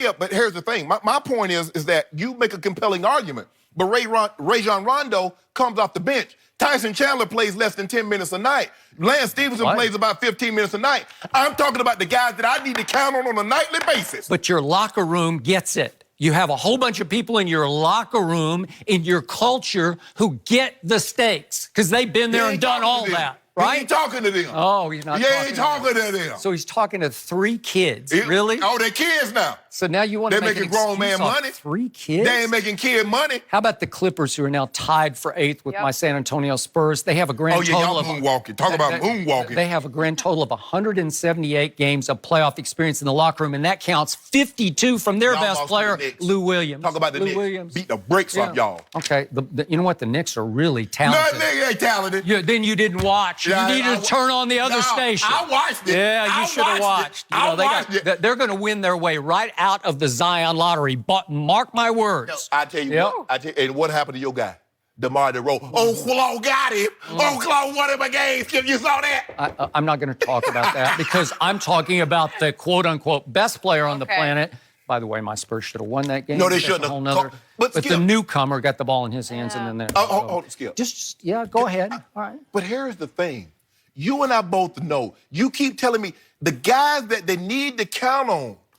Yeah, but here's the thing. My point is that you make a compelling argument, but Rajon Rondo comes off the bench. Tyson Chandler plays less than 10 minutes a night. Lance Stevenson plays about 15 minutes a night. I'm talking about the guys that I need to count on a nightly basis. But your locker room gets it. You have a whole bunch of people in your locker room, in your culture, who get the stakes because they've been there and done all that. Right? He ain't talking to them. Oh, he's not talking. He ain't talking to them. So he's talking to 3 kids. Really? Oh, they're kids now. So now you want to make making grown man money. 3 kids? They ain't making kid money. How about the Clippers, who are now tied for 8th with my San Antonio Spurs? They have a grand total of moonwalking. Talk about moonwalking. They have a grand total of 178 games of playoff experience in the locker room, and that counts 52 from their best player, Lou Williams. Talk about the Knicks. Williams. Beat the brakes off y'all. Okay, you know what? The Knicks are really talented. No, they ain't talented. Then you didn't watch. You needed to turn on the other station. I watched it. Yeah, you should have watched. They're going to win their way right out of the Zion lottery. But mark my words. No, I tell you what. And what happened to your guy, DeMar DeRozan? Oh, Claw got him. Oh, Claw won him a game. Skip, you saw that? I'm not going to talk about that because I'm talking about the quote-unquote best player on the planet. By the way, my Spurs should have won that game. No, they shouldn't have. But the newcomer got the ball in his hands and then there. Oh, Skip. Go ahead. All right. But here's the thing. You and I both know. You keep telling me the guys that they need to count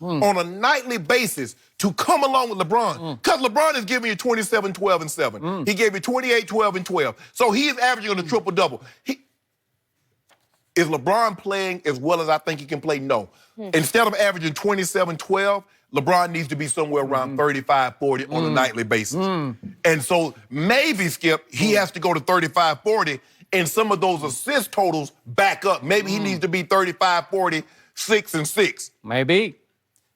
on a nightly basis to come along with LeBron. Because LeBron is giving you 27, 12, and 7. He gave you 28, 12, and 12. So he is averaging on a triple-double. Is LeBron playing as well as I think he can play? No. Instead of averaging 27, 12, LeBron needs to be somewhere around 35, 40 on a nightly basis. And so maybe, Skip, he has to go to 35, 40, and some of those assist totals back up. Maybe he needs to be 35, 40, 6, and 6. Maybe.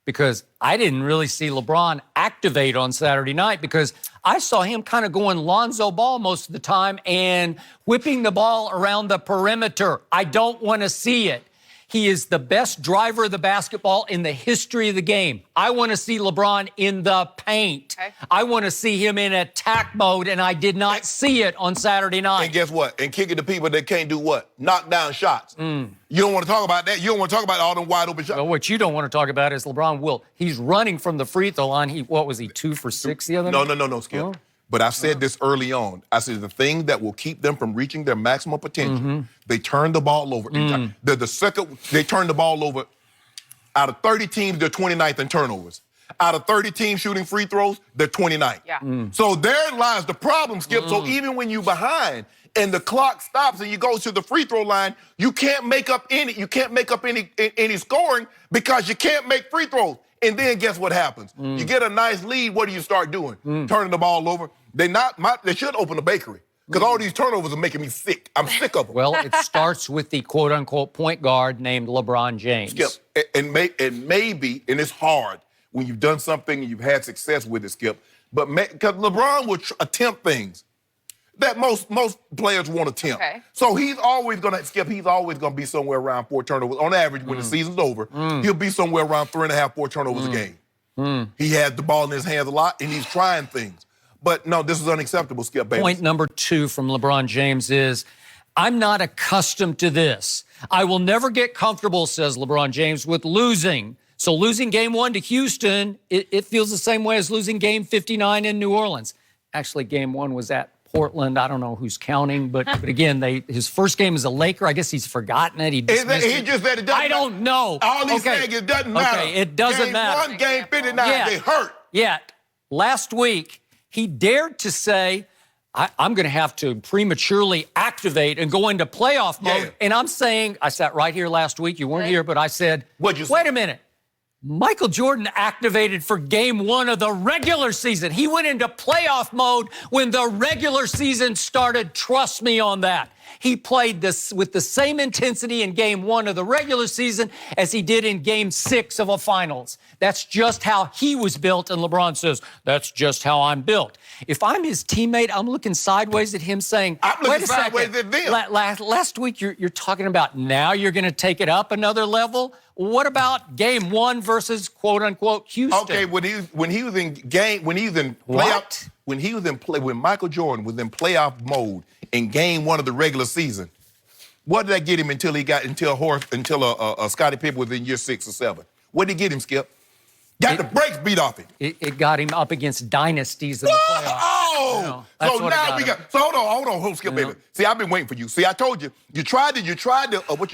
Because I didn't really see LeBron activate on Saturday night because I saw him kind of going Lonzo Ball most of the time and whipping the ball around the perimeter. I don't want to see it. He is the best driver of the basketball in the history of the game. I want to see LeBron in the paint. Okay. I want to see him in attack mode, and I did not see it on Saturday night. And guess what? And kicking the people that can't do what? Knock down shots. You don't want to talk about that. You don't want to talk about all them wide open shots. Well, what you don't want to talk about is LeBron will. He's running from the free throw line. What was he, 2 for 6 the other night? No, Skip. Oh. But I said this early on. I said the thing that will keep them from reaching their maximum potential, they turn the ball over. They turn the ball over. Out of 30 teams, they're 29th in turnovers. Out of 30 teams shooting free throws, they're 29th. Yeah. So there lies the problem, Skip. So even when you're behind and the clock stops and you go to the free throw line, you can't make up any. You can't make up any scoring because you can't make free throws. And then guess what happens? You get a nice lead. What do you start doing? Turning the ball over. They should open a bakery because all these turnovers are making me sick. I'm sick of them. Well, it starts with the quote-unquote point guard named LeBron James. Skip, and maybe, and it's hard when you've done something and you've had success with it, Skip, but because LeBron will attempt things that most players won't attempt. Okay. So he's always going to be somewhere around 4 turnovers. On average, when the season's over, he'll be somewhere around 3.5, 4 turnovers a game. He has the ball in his hands a lot, and he's trying things. But no, this is unacceptable, Skip Bayless. Point number 2 from LeBron James is, I'm not accustomed to this. I will never get comfortable, says LeBron James, with losing. So losing game 1 to Houston, it feels the same way as losing game 59 in New Orleans. Actually, game 1 was at Portland. I don't know who's counting, but again, his first game as a Laker, I guess he's forgotten it. He just said it doesn't I don't know. All he's saying it doesn't matter. Okay, it doesn't matter. Game 1, game 59, they hurt. Yet, last week, he dared to say, I'm going to have to prematurely activate and go into playoff mode. And I'm saying, I sat right here last week. You weren't here, but I said, wait a minute. Michael Jordan activated for game 1 of the regular season. He went into playoff mode when the regular season started. Trust me on that. He played this with the same intensity in game 1 of the regular season as he did in game 6 of a finals. That's just how he was built, and LeBron says, that's just how I'm built. If I'm his teammate, I'm looking sideways at him saying, wait a second. Last week you're talking about now you're going to take it up another level? What about game 1 versus quote-unquote Houston? Okay, when Michael Jordan was in playoff mode in game 1 of the regular season, what did that get him until Scottie Pippen was in year 6 or 7? What did it get him, Skip? Got the brakes beat off him. It got him up against dynasties in the playoffs. Oh! You know, that's so what now we him. got. So hold on, Skip, baby. See, I've been waiting for you. See, I told you. What you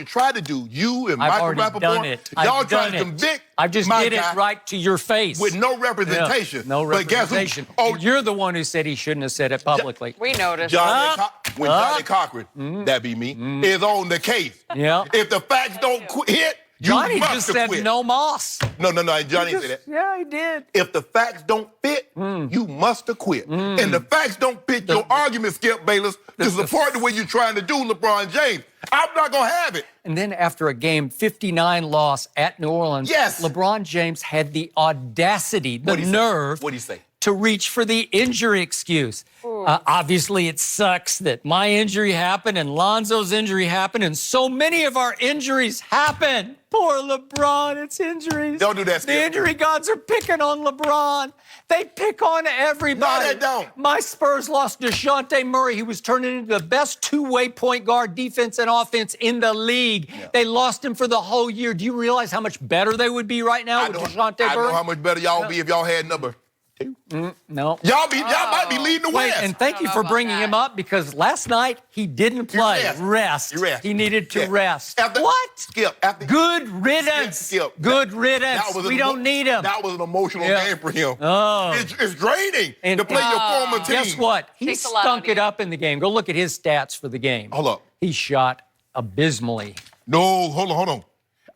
tried to do. You and I've Michael already Rappaport, done it. y'all I've tried done to it. convict. I just my did it guy right to your face. with no representation. Yeah, no But guess who? representation. Oh, You're the one who said he shouldn't have said it publicly. We noticed. Johnny Cochran, that be me, is on the case. Yeah. If the facts don't hit, you Johnny must just have said quit. no moss. No, Johnny said that. Yeah, he did. If the facts don't fit, you must have quit. And the facts don't fit your argument, Skip Bayless, to support the way you're trying to do LeBron James. I'm not going to have it. And then after a game 59 loss at New Orleans, Yes. LeBron James had the audacity, the nerve What'd he say? to reach for the injury excuse. Obviously, it sucks that my injury happened and Lonzo's injury happened, and so many of our injuries happen. Poor LeBron, it's injuries. Don't do that, Skip. The injury gods are picking on LeBron. They pick on everybody. No, they don't. My Spurs lost DeJounte Murray. He was turning into the best two-way point guard defense and offense in the league. Yeah. They lost him for the whole year. Do you realize how much better they would be right now with DeJounte Murray? I know how much better y'all would be if y'all had number 2. No. Y'all might be leading the West. And thank you for bringing him up, because last night he didn't play. Rest. He needed to rest. What? Skip. Good riddance. Skip. Good riddance. We don't need him. That was an emotional game for him. Oh. It's draining to play your former team. Guess what? He stunk it up in the game. Go look at his stats for the game. Hold up. He shot abysmally. No, hold on.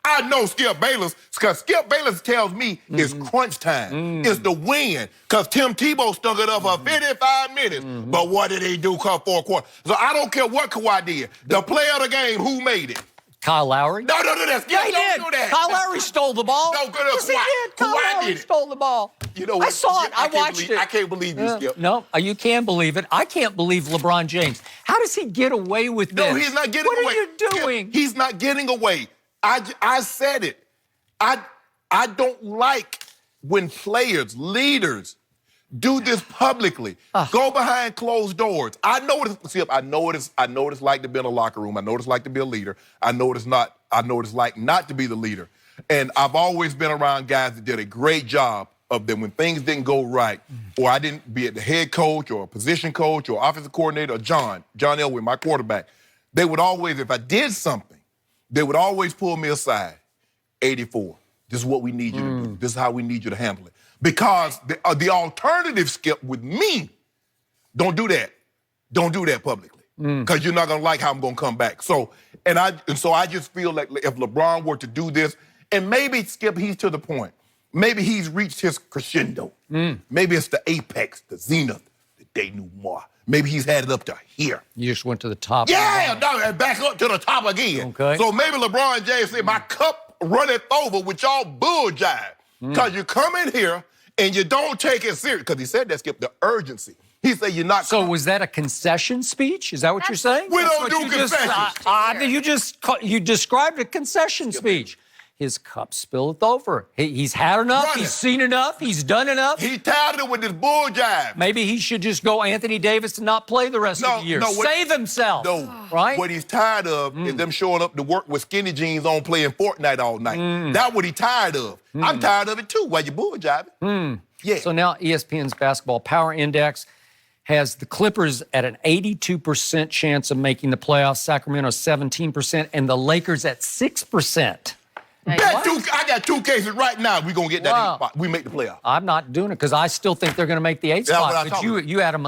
I know Skip Bayless, because Skip Bayless tells me it's crunch time. It's the win, because Tim Tebow stunk it up for 55 minutes. But what did he do come fourth quarter? So I don't care what Kawhi did. The player of the game, who made it? Kyle Lowry? No, that's Yeah, he don't did. do that. Kyle Lowry stole the ball. No, good Yes, he did. Kyle Lowry stole the ball. You know what? I saw it. I watched it. I can't believe you, Skip. No, you can believe it. I can't believe LeBron James. How does he get away with this? No, he's not getting away. What are you doing? He's not getting away. I said it. I don't like when players, leaders, do this publicly. Go behind closed doors. I know what it's like to be in a locker room. I know what it's like to be a leader. I know what it's like not to be the leader. And I've always been around guys that did a great job of them when things didn't go right, or I didn't be at the head coach or a position coach or offensive coordinator or John Elway, my quarterback. They would always, if I did something, they would always pull me aside. 84. This is what we need you to do. This is how we need you to handle it. Because the alternative, Skip, with me, don't do that. Don't do that publicly. Because you're not going to like how I'm going to come back. So I just feel like if LeBron were to do this, and maybe, Skip, he's to the point. Maybe he's reached his crescendo. Maybe it's the apex, the zenith, the denouement. Maybe he's had it up to here. You just went to the top. Yeah, and back up to the top again. Okay. So maybe LeBron James said, my cup runneth over with y'all bull jive. Because you come in here and you don't take it serious. Because he said that, Skip, the urgency. He said you're not. So was that a concession speech? Is that what you're saying? We don't do concessions. You described a concession speech. His cup spilleth over. He's had enough. He's seen enough. He's done enough. He tired of it with this bull jive. Maybe he should just go Anthony Davis and not play the rest of the year. Save himself. No, right? What he's tired of is them showing up to work with skinny jeans on playing Fortnite all night. That's what he's tired of. I'm tired of it too. Why you bull jiving? Yeah. So now ESPN's Basketball Power Index has the Clippers at an 82% chance of making the playoffs, Sacramento 17%, and the Lakers at 6%. I got 2 cases right now. We're going to get that 8th spot. We make the playoffs. I'm not doing it because I still think they're going to make the 8th spot. But you had them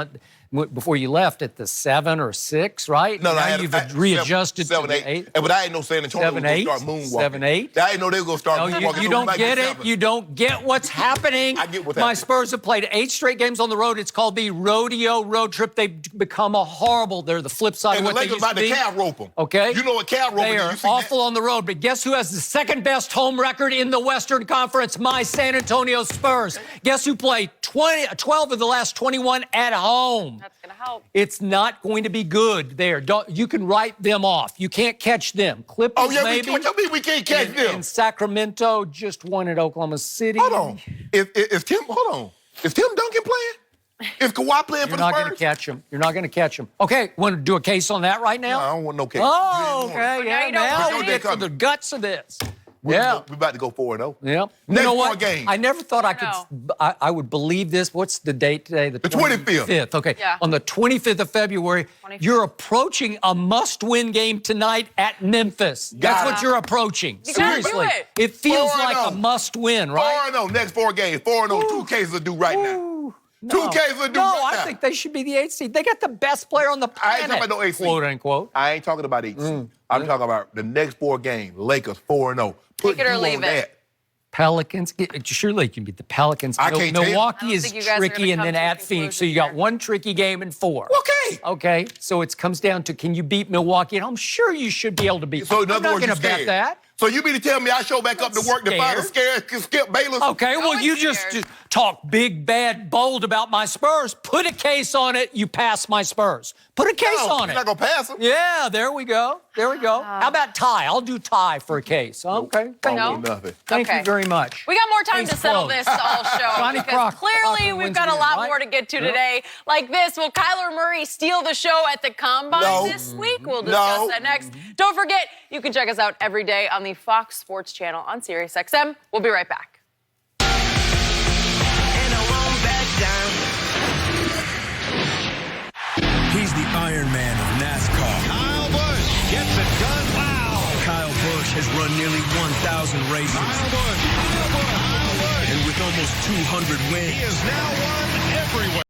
before you left at the 7 or 6, right? No, now you've readjusted 7, to 8. But I ain't know San Antonio was going to start moonwalking. 7, 8. I didn't know they were going to start moonwalking. You don't get it. You don't get what's happening. I get what's happening. My Spurs have played 8 straight games on the road. It's called the rodeo road trip. They've become they're the flip side of what they used to be. And the Lakers about to calf rope them. Okay? You know what calf roping is. They are awful on the road, but guess who has the second best home record in the Western Conference? My San Antonio Spurs. Guess who played 12 of the last 21 at home? That's going to help. It's not going to be good there. You can write them off. You can't catch them. Clippers, maybe. What you mean we can't catch them? And Sacramento just won at Oklahoma City. Hold on. Is Tim Duncan playing? Is Kawhi playing for the Spurs? You're not going to catch him. You're not going to catch him. Okay, want to do a case on that right now? No, I don't want no case. Oh, okay. Yeah, Now we want it. get to the guts of this. Yeah. We're about to go 4-0. Yep. Next You know four what? games. I never thought I could. I would believe this. What's the date today? The 25th. Okay. Yeah. On the 25th of February, 25th. you're approaching a must-win game tonight at Memphis. That's what you're approaching. You gotta do Seriously. it. It feels 4-0. like a must-win, right? 4-0. Next 4 games. 4-0. 2 cases to do right now. No. 2 cases to do No, right now. I think they should be the 8th seed. They got the best player on the I ain't planet. talking about no 8th seed. Quote unquote. I ain't talking about 8 seed. I'm talking about the next 4 games. Lakers 4-0. Take it or leave it. Pelicans, surely you can beat the Pelicans. I can't tell you. Milwaukee I is don't think you guys are tricky, gonna and come then to a at Phoenix. So you conclusion got here. 1 tricky game and 4. Okay. Okay, so it comes down to can you beat Milwaukee? And I'm sure you should be able to beat. So in I'm other not words, going you to bet scared. that. So you mean to tell me I show back up to work to find a scared Skip Bayless? Okay, well, one's you just scared. talk big, bad, bold about my Spurs. Put a case on it. You pass my Spurs. Put a case on You're it. not going to pass him? Yeah, there we go. There we go. How about tie? I'll do tie for a case. Okay, thank No. you. Nothing. Thank Okay. you very much. We got more time Case to settle closed. this all show Johnny because Crocker clearly we've wins got a again, lot right? more to get to Yeah. today. Like this, will Kyler Murray steal the show at the Combine No. this week? We'll discuss No. that next. Don't forget, you can check us out every day on the Fox Sports channel on SiriusXM. We'll be right back. He's the Iron Man of NASCAR. Kyle Busch gets it done. Wow. Kyle Busch has run nearly 1,000 races. Kyle Busch. And with almost 200 wins, He has now won everywhere.